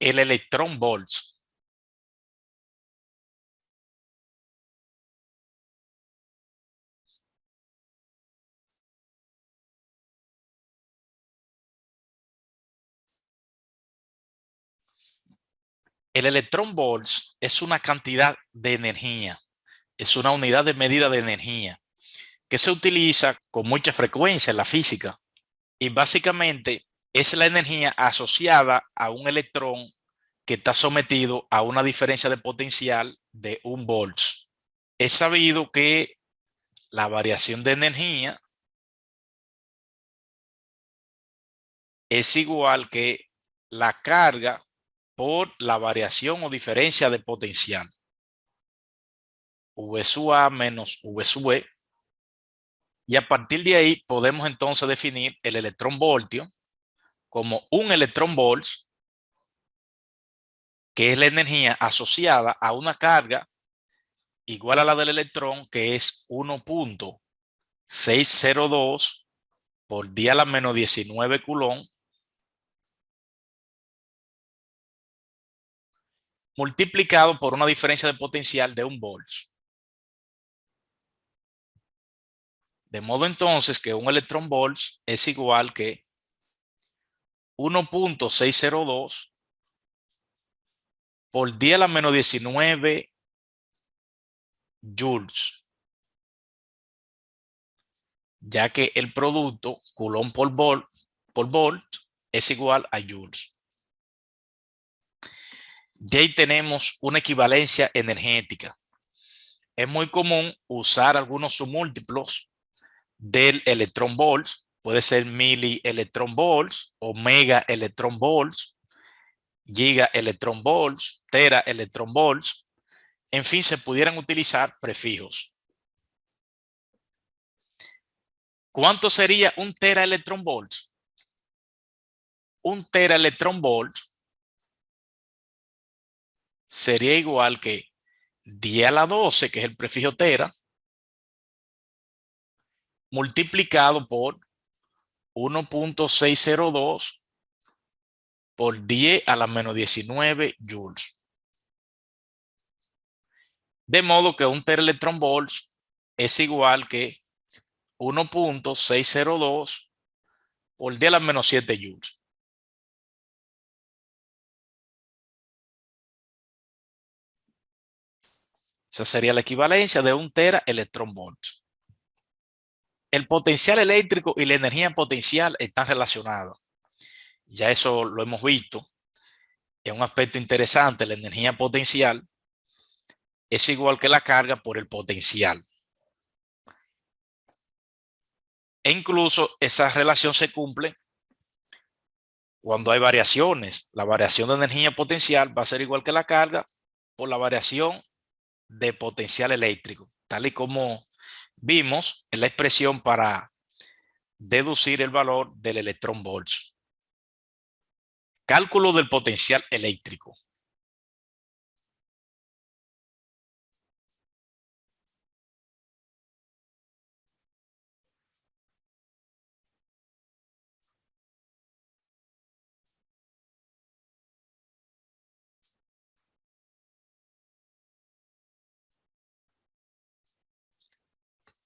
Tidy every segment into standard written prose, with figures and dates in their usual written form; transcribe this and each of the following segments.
el electrón volts. El electrón volts es una cantidad de energía, es una unidad de medida de energía que se utiliza con mucha frecuencia en la física y básicamente es la energía asociada a un electrón que está sometido a una diferencia de potencial de 1 volts. Es sabido que la variación de energía es igual que la carga por la variación o diferencia de potencial. V sub A menos V sub E. Y a partir de ahí podemos entonces definir el electrón voltio como un electrón volts, que es la energía asociada a una carga igual a la del electrón, que es 1.602 por 10 a la menos 19 coulomb, multiplicado por una diferencia de potencial de 1 volts. De modo entonces que un electrón volts es igual que 1.602 por 10 a la menos 19 joules, ya que el producto coulomb por volt es igual a joules. De ahí tenemos una equivalencia energética. Es muy común usar algunos submúltiplos del electrón volts. Puede ser milielectrón volts o mega electrón volts, giga electrón volts, tera electrón volts. En fin, se pudieran utilizar prefijos. ¿Cuánto sería un tera electrón volts? Un tera electrón volts sería igual que 10 a la 12, que es el prefijo tera, multiplicado por 1.602 por 10 a la menos 19 joules. De modo que un teraelectrón volts es igual que 1.602 por 10 a la menos 7 joules. Esa sería la equivalencia de un teraelectrón volts. El potencial eléctrico y la energía potencial están relacionados. Ya eso lo hemos visto. Es un aspecto interesante. La energía potencial es igual que la carga por el potencial. E incluso esa relación se cumple cuando hay variaciones. La variación de energía potencial va a ser igual que la carga por la variación de potencial eléctrico, tal y como vimos en la expresión para deducir el valor del electrón volts. Cálculo del potencial eléctrico.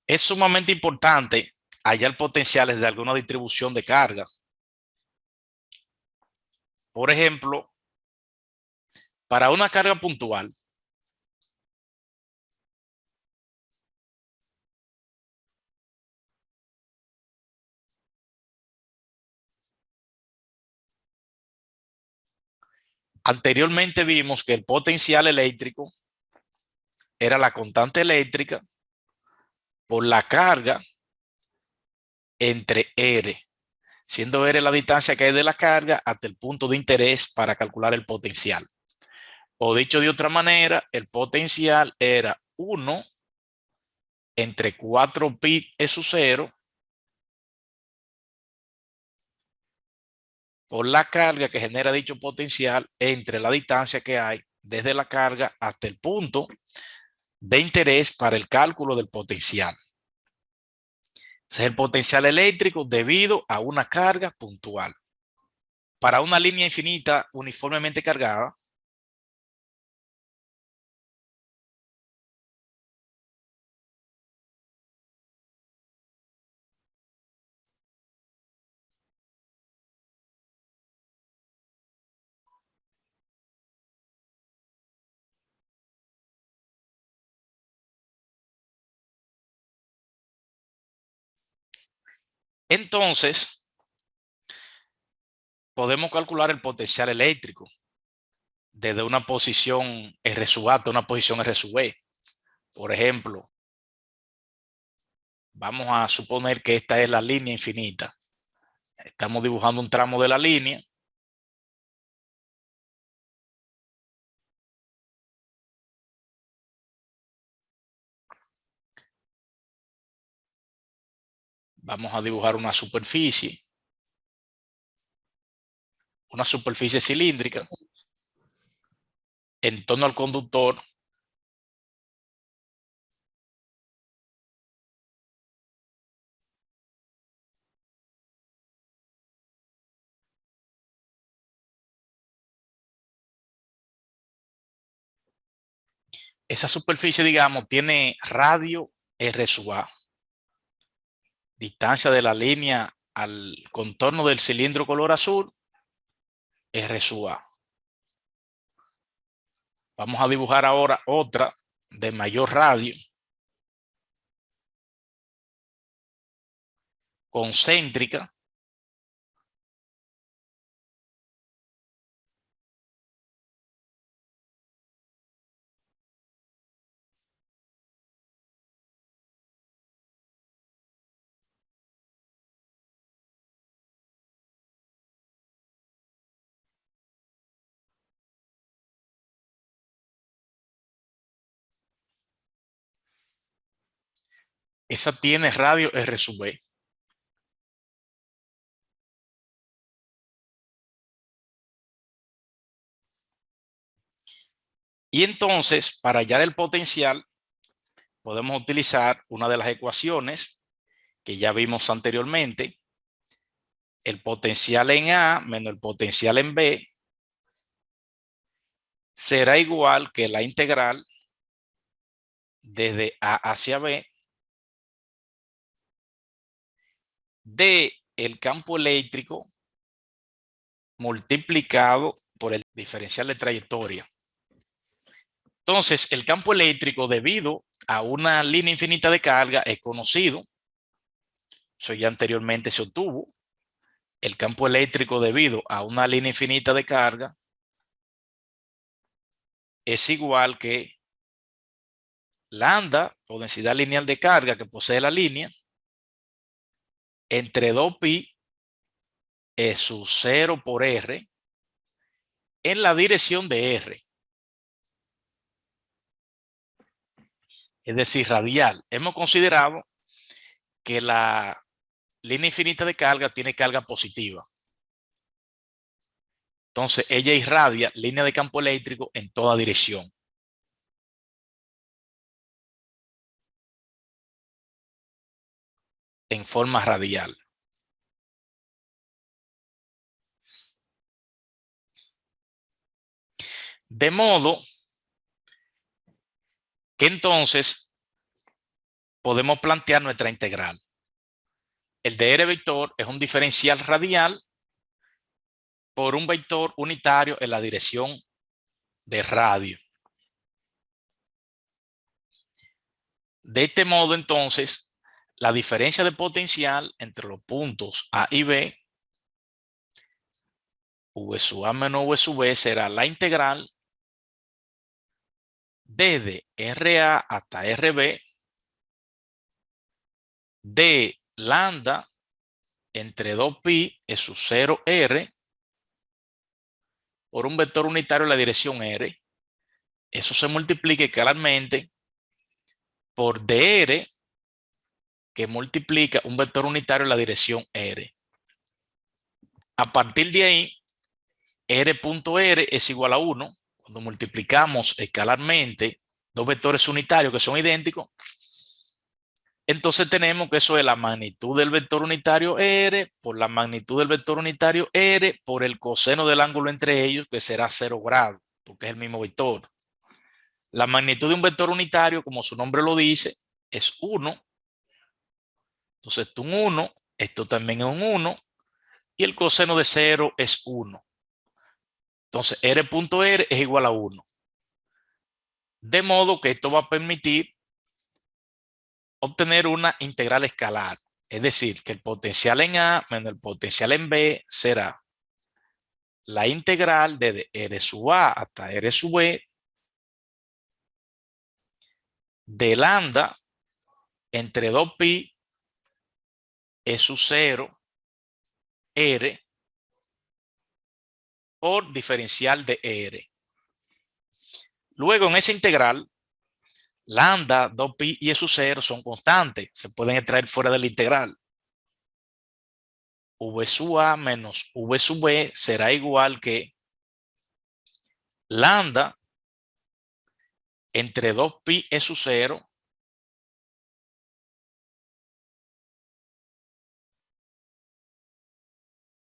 Es sumamente importante hallar potenciales de alguna distribución de carga. Por ejemplo, para una carga puntual, anteriormente vimos que el potencial eléctrico era la constante eléctrica por la carga entre R, siendo R la distancia que hay de la carga hasta el punto de interés para calcular el potencial. O dicho de otra manera, el potencial era 1 entre 4 pi e su 0 por la carga que genera dicho potencial entre la distancia que hay desde la carga hasta el punto de interés para el cálculo del potencial. Ese es el potencial eléctrico debido a una carga puntual. para una línea infinita uniformemente cargada, entonces podemos calcular el potencial eléctrico desde una posición R sub A hasta una posición R sub B. Por ejemplo, vamos a suponer que esta es la línea infinita. Estamos dibujando un tramo de la línea. Vamos a dibujar una superficie cilíndrica en torno al conductor. Esa superficie, digamos, tiene radio R sub A. Distancia de la línea al contorno del cilindro color azul, R sub A. Vamos a dibujar ahora otra de mayor radio, concéntrica, esa tiene radio R sub B. Y entonces, para hallar el potencial, podemos utilizar una de las ecuaciones que ya vimos anteriormente. El potencial en A menos el potencial en B será igual que la integral desde A hacia B de el campo eléctrico multiplicado por el diferencial de trayectoria. Entonces, el campo eléctrico, debido a una línea infinita de carga, es conocido. Eso ya anteriormente se obtuvo. El campo eléctrico, debido a una línea infinita de carga, es igual que lambda, o densidad lineal de carga que posee la línea, entre 2pi es su 0 por R en la dirección de R. Es decir, radial. Hemos considerado que la línea infinita de carga tiene carga positiva. Entonces, ella irradia línea de campo eléctrico en toda dirección. En forma radial. De modo que entonces podemos plantear nuestra integral. El de R vector es un diferencial radial por un vector unitario en la dirección de radio. De este modo, entonces, la diferencia de potencial entre los puntos A y B, V sub A menos V sub B, será la integral desde RA hasta RB de lambda entre 2pi es su 0R por un vector unitario en la dirección R. Eso se multiplica escalarmente por dr, que multiplica un vector unitario en la dirección R. A partir de ahí, R.R es igual a 1. Cuando multiplicamos escalarmente dos vectores unitarios que son idénticos, Entonces tenemos que eso es la magnitud del vector unitario R por la magnitud del vector unitario R por el coseno del ángulo entre ellos, que será 0 grados, porque es el mismo vector. La magnitud de un vector unitario, como su nombre lo dice, es 1. Entonces esto es un 1, esto también es un 1, y el coseno de 0 es 1. Entonces R.R es igual a 1. De modo que esto va a permitir obtener una integral escalar. Es decir, que el potencial en A menos el potencial en B será la integral de R sub A hasta R sub B de lambda entre 2pi E sub 0 R por diferencial de R. Luego en esa integral, lambda, 2pi y E sub 0 son constantes. Se pueden extraer fuera de la integral. V sub A menos V sub B será igual que lambda entre 2pi E sub 0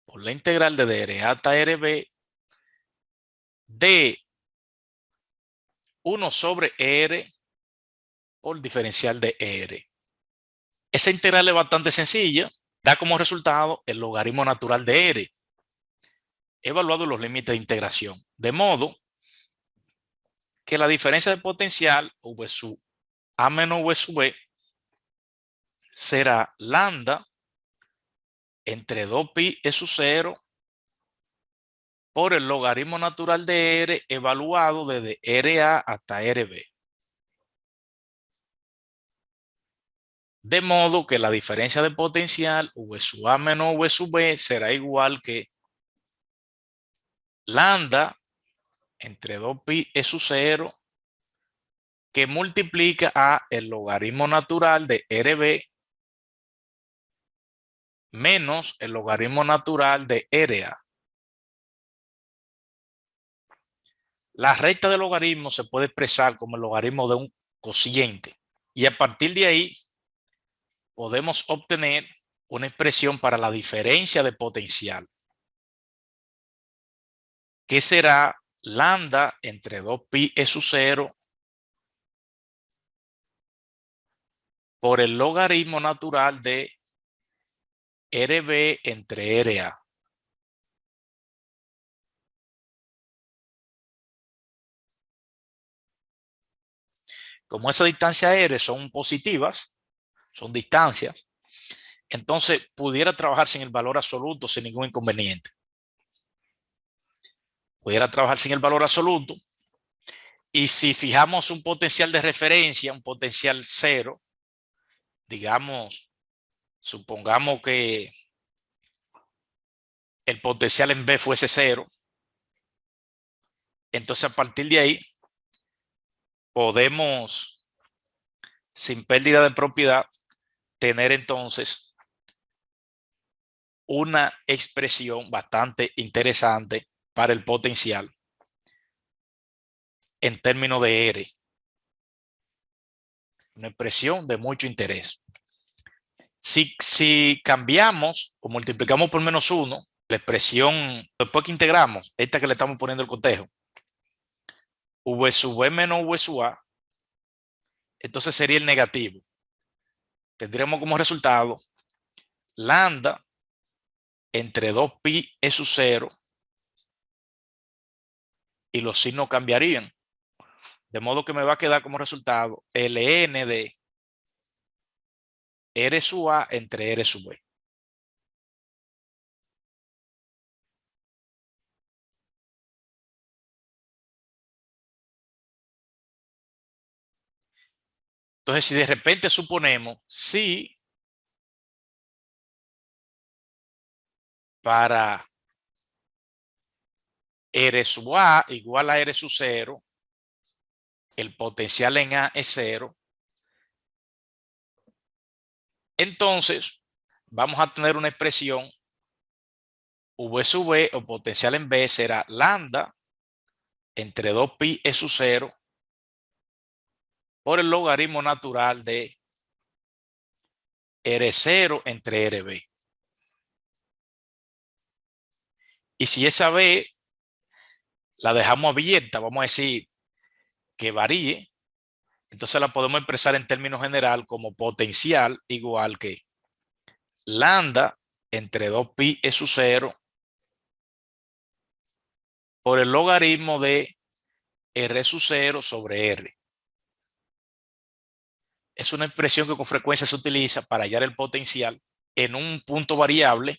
por la integral de DR hasta RB de 1 sobre R por diferencial de R. Esa integral es bastante sencilla. Da como resultado el logaritmo natural de R, evaluado los límites de integración. De modo que la diferencia de potencial V sub A menos V sub B será lambda entre 2pi E sub 0 por el logaritmo natural de R evaluado desde RA hasta RB. De modo que la diferencia de potencial V sub A menos V sub B será igual que lambda entre 2pi E sub 0 que multiplica a el logaritmo natural de RB menos el logaritmo natural de RA. La recta de logaritmo se puede expresar como el logaritmo de un cociente y a partir de ahí podemos obtener una expresión para la diferencia de potencial, que será lambda entre 2pi E sub 0 por el logaritmo natural de RB entre RA. Como esa distancia R son positivas, son distancias, entonces pudiera trabajar sin el valor absoluto sin ningún inconveniente. Pudiera trabajar sin el valor absoluto. Y si fijamos un potencial de referencia, un potencial 0, digamos, supongamos que el potencial en B fuese 0, entonces a partir de ahí podemos, sin pérdida de propiedad, tener entonces una expresión bastante interesante para el potencial en términos de R. Una expresión de mucho interés. Si cambiamos o multiplicamos por menos 1, la expresión, después que integramos, esta que le estamos poniendo el cotejo, V sub B menos V sub A, entonces sería el negativo. Tendríamos como resultado lambda entre 2pi E sub 0 y los signos cambiarían. De modo que me va a quedar como resultado ln de R sub A entre R sub B. Entonces, si de repente suponemos, si para R sub A igual a R sub 0, el potencial en A es 0, entonces vamos a tener una expresión V sub B o potencial en B será lambda entre 2pi E sub 0 por el logaritmo natural de R0 entre RB. Y si esa B la dejamos abierta, vamos a decir que varíe, entonces la podemos expresar en términos general como potencial igual que lambda entre 2pi e su 0 por el logaritmo de R sub 0 sobre R. Es una expresión que con frecuencia se utiliza para hallar el potencial en un punto variable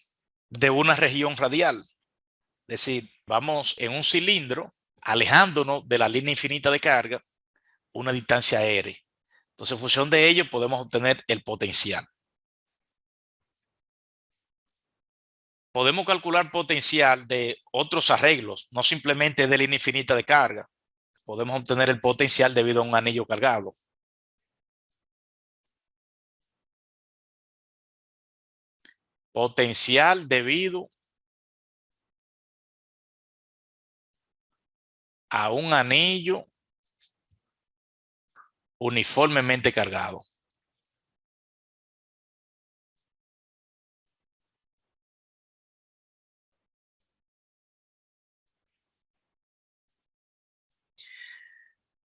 de una región radial. Es decir, vamos en un cilindro alejándonos de la línea infinita de carga una distancia R. Entonces, en función de ello, podemos obtener el potencial. Podemos calcular potencial de otros arreglos, no simplemente de línea infinita de carga. Podemos obtener el potencial debido a un anillo cargado. Potencial debido a un anillo uniformemente cargado.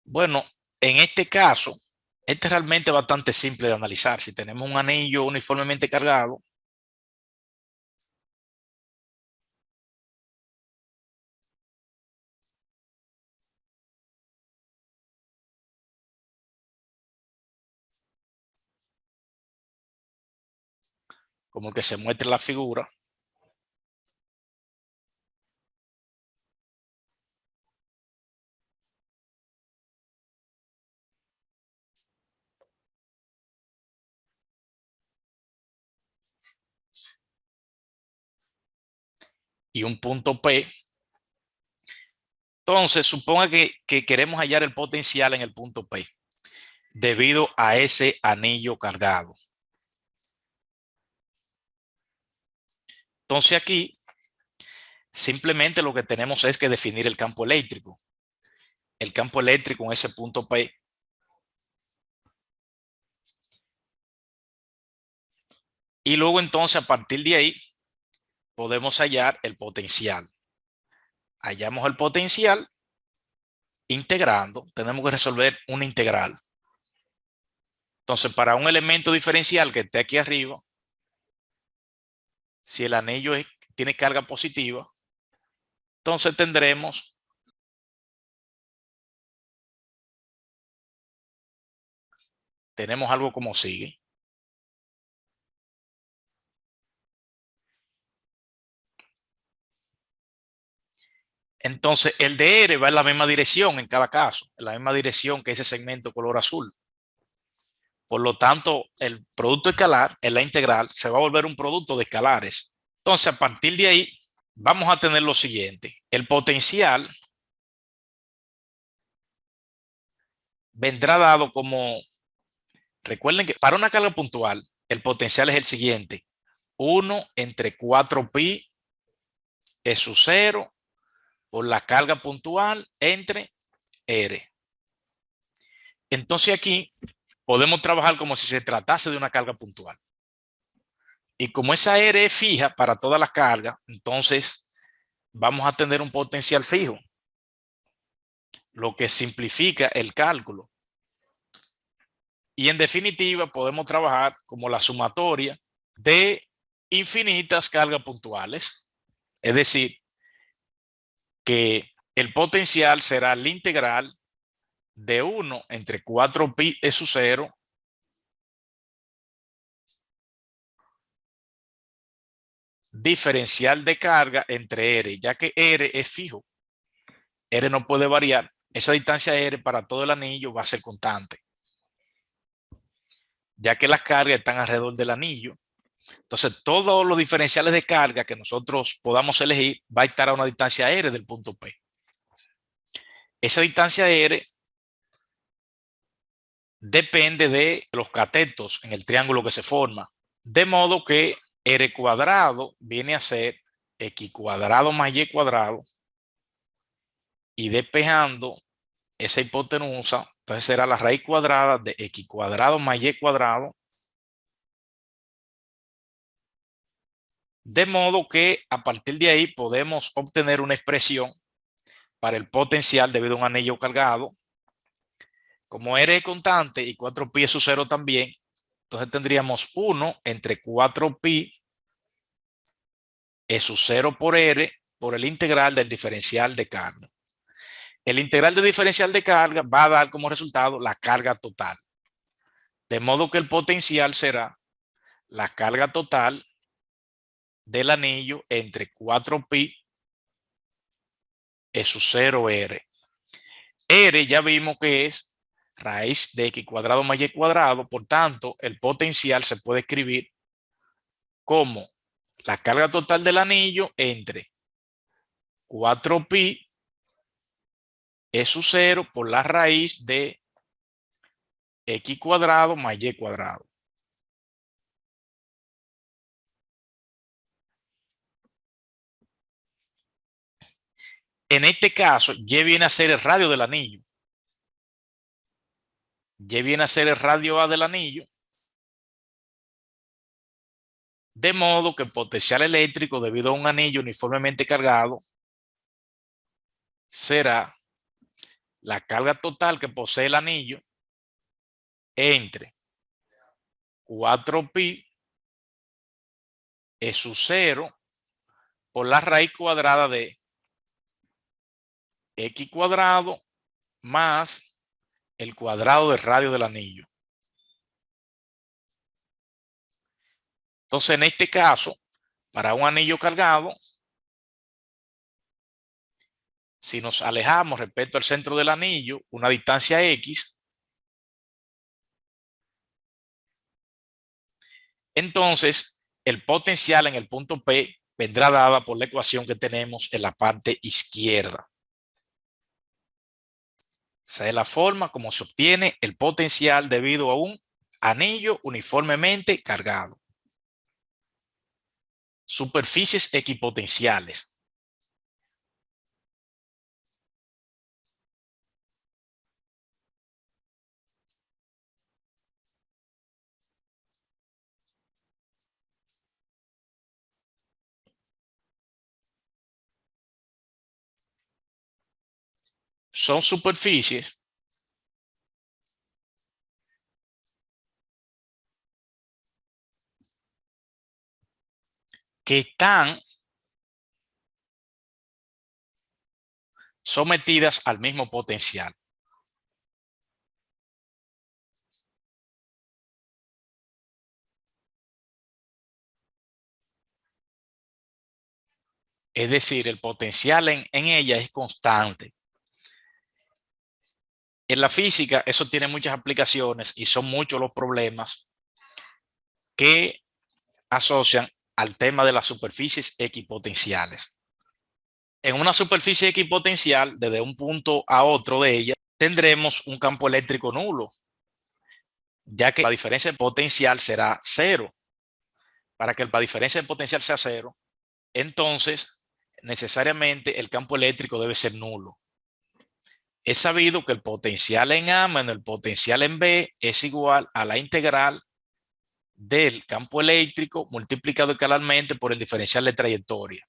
Bueno, en este caso, este es realmente bastante simple de analizar. Si tenemos un anillo uniformemente cargado, como el que se muestra en la figura, y un punto P, entonces suponga que queremos hallar el potencial en el punto P debido a ese anillo cargado. Entonces aquí simplemente lo que tenemos es que definir el campo eléctrico. El campo eléctrico en ese punto P. Y luego entonces a partir de ahí podemos hallar el potencial. Hallamos el potencial integrando. Tenemos que resolver una integral. Entonces para un elemento diferencial que esté aquí arriba, si el anillo tiene carga positiva, entonces tenemos algo como sigue. Entonces el de R va en la misma dirección en cada caso, en la misma dirección que ese segmento color azul. Por lo tanto, el producto escalar en la integral se va a volver un producto de escalares. Entonces, a partir de ahí, vamos a tener lo siguiente. El potencial vendrá dado como, recuerden que para una carga puntual, el potencial es el siguiente. 1 entre 4pi es su 0 por la carga puntual entre R. Entonces aquí podemos trabajar como si se tratase de una carga puntual. Y como esa R es fija para todas las cargas, entonces vamos a tener un potencial fijo, lo que simplifica el cálculo. Y en definitiva podemos trabajar como la sumatoria de infinitas cargas puntuales. Es decir, que el potencial será la integral de 1 entre 4pi de su 0 diferencial de carga entre R, ya que R es fijo. R no puede variar. Esa distancia R para todo el anillo va a ser constante, ya que las cargas están alrededor del anillo. Entonces, todos los diferenciales de carga que nosotros podamos elegir va a estar a una distancia R del punto P. Esa distancia R depende de los catetos en el triángulo que se forma. De modo que R cuadrado viene a ser X cuadrado más Y cuadrado, y despejando esa hipotenusa, entonces será la raíz cuadrada de X cuadrado más Y cuadrado De modo que a partir de ahí podemos obtener una expresión para el potencial debido a un anillo cargado. Como R es constante y 4pi es su cero también, entonces tendríamos 1 entre 4pi es su cero por R por el integral del diferencial de carga. El integral del diferencial de carga va a dar como resultado la carga total. De modo que el potencial será la carga total del anillo entre 4pi es su 0R. R ya vimos que es raíz de x cuadrado más y cuadrado, por tanto, el potencial se puede escribir como la carga total del anillo entre 4pi es su 0 por la raíz de x cuadrado más y cuadrado. En este caso, y viene a ser el radio del anillo. Y viene a ser el radio A del anillo. De modo que el potencial eléctrico debido a un anillo uniformemente cargado será la carga total que posee el anillo entre 4pi es su 0 por la raíz cuadrada de x cuadrado más el cuadrado del radio del anillo. Entonces, en este caso, para un anillo cargado, si nos alejamos respecto al centro del anillo, una distancia x, entonces el potencial en el punto P vendrá dada por la ecuación que tenemos en la parte izquierda. Esa es la forma como se obtiene el potencial debido a un anillo uniformemente cargado. Superficies equipotenciales. Son superficies que están sometidas al mismo potencial. Es decir, el potencial en ella es constante. En la física eso tiene muchas aplicaciones y son muchos los problemas que asocian al tema de las superficies equipotenciales. En una superficie equipotencial, desde un punto a otro de ella, tendremos un campo eléctrico nulo, ya que la diferencia de potencial será cero. Para que la diferencia de potencial sea cero, entonces necesariamente el campo eléctrico debe ser nulo. Es sabido que el potencial en A menos el potencial en B es igual a la integral del campo eléctrico multiplicado escalarmente por el diferencial de trayectoria.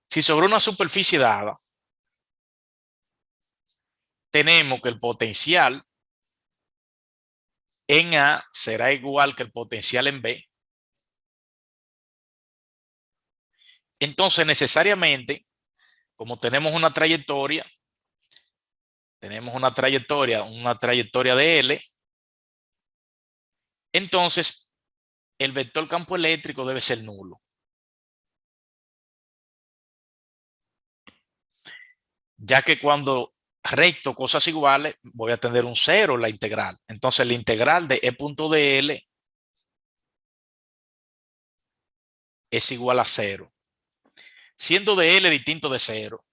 Si sobre una superficie dada tenemos que el potencial en A será igual que el potencial en B, entonces necesariamente, como tenemos una trayectoria de L, entonces el vector campo eléctrico debe ser nulo. Ya que cuando recto cosas iguales, voy a tener un cero en la integral. Entonces la integral de E punto de L es igual a cero. Siendo de L distinto de cero,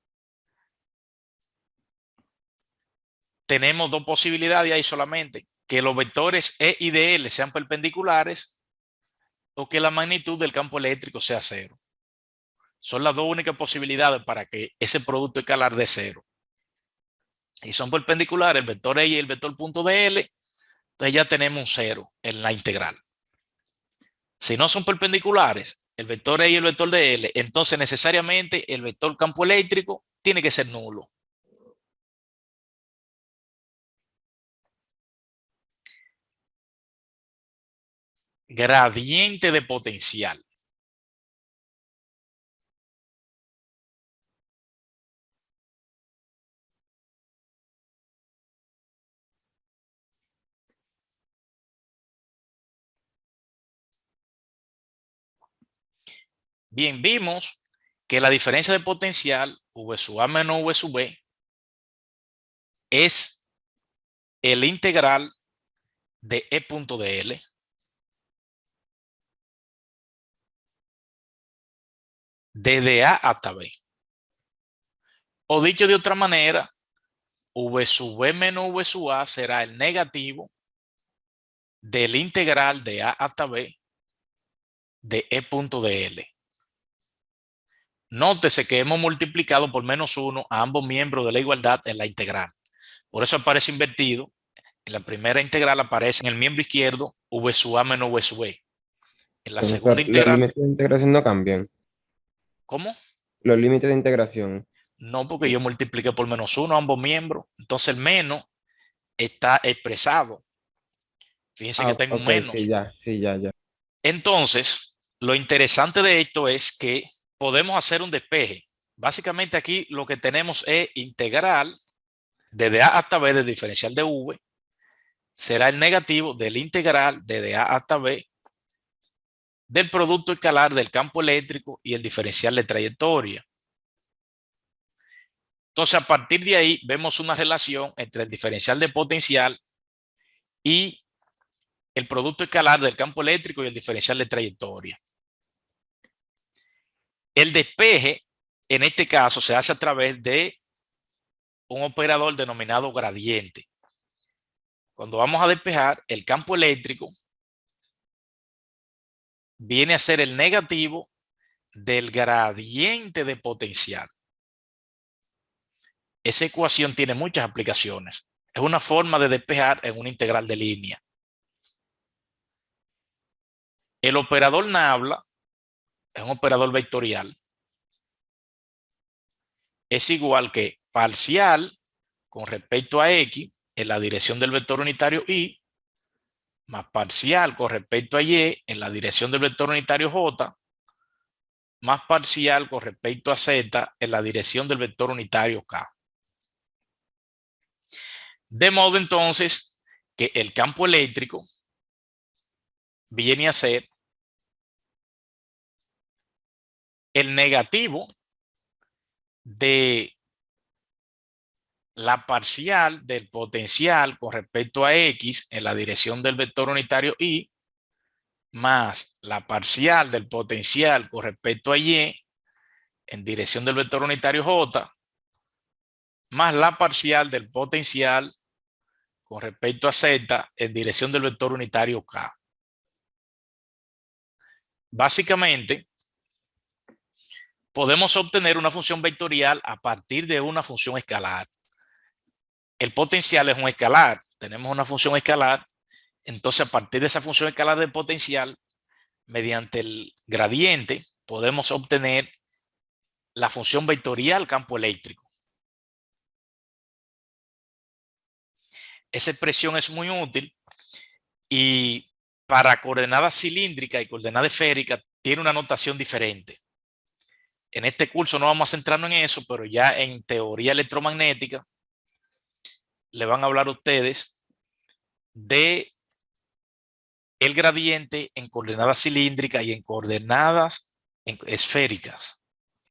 tenemos dos posibilidades ahí solamente, que los vectores E y de L sean perpendiculares o que la magnitud del campo eléctrico sea cero. Son las dos únicas posibilidades para que ese producto escalar de cero. Y son perpendiculares el vector E y el vector punto de L, entonces ya tenemos un cero en la integral. Si no son perpendiculares, el vector E y el vector de L, entonces necesariamente el vector campo eléctrico tiene que ser nulo. Gradiente de potencial. Bien, vimos que la diferencia de potencial V sub A menos V sub B es el integral de E punto de L desde A hasta B. O dicho de otra manera, V sub B menos V sub A será el negativo del integral de A hasta B de E punto de L. Nótese que hemos multiplicado por menos 1 a ambos miembros de la igualdad en la integral. Por eso aparece invertido. En la primera integral aparece en el miembro izquierdo V sub A menos V sub B. En la segunda Profesor, los integral, límites de integración no cambian. ¿cómo? Los límites de integración. No, porque yo multipliqué por menos 1 a ambos miembros. Entonces el menos está expresado. Fíjense que tengo un Ok, sí, menos. ya, sí, ya, ya. Entonces, lo interesante de esto es que podemos hacer un despeje. Básicamente aquí lo que tenemos es integral desde A hasta B del diferencial de V será el negativo del integral desde A hasta B del producto escalar del campo eléctrico y el diferencial de trayectoria. Entonces, a partir de ahí, vemos una relación entre el diferencial de potencial y el producto escalar del campo eléctrico y el diferencial de trayectoria. El despeje, en este caso, se hace a través de un operador denominado gradiente. Cuando vamos a despejar, el campo eléctrico viene a ser el negativo del gradiente de potencial. Esa ecuación tiene muchas aplicaciones. Es una forma de despejar en una integral de línea. El operador nabla es un operador vectorial. Es igual que parcial con respecto a X en la dirección del vector unitario Y más parcial con respecto a Y en la dirección del vector unitario J más parcial con respecto a Z en la dirección del vector unitario K. De modo entonces que el campo eléctrico viene a ser el negativo de la parcial del potencial con respecto a X en la dirección del vector unitario Y más la parcial del potencial con respecto a Y en dirección del vector unitario J más la parcial del potencial con respecto a Z en dirección del vector unitario K. Básicamente, podemos obtener una función vectorial a partir de una función escalar. El potencial es un escalar. Tenemos una función escalar. Entonces, a partir de esa función escalar del potencial, mediante el gradiente, podemos obtener la función vectorial campo eléctrico. Esa expresión es muy útil y para coordenadas cilíndricas y coordenadas esféricas tiene una notación diferente. En este curso no vamos a centrarnos en eso, pero ya en teoría electromagnética le van a hablar a ustedes de el gradiente en coordenadas cilíndricas y en coordenadas esféricas.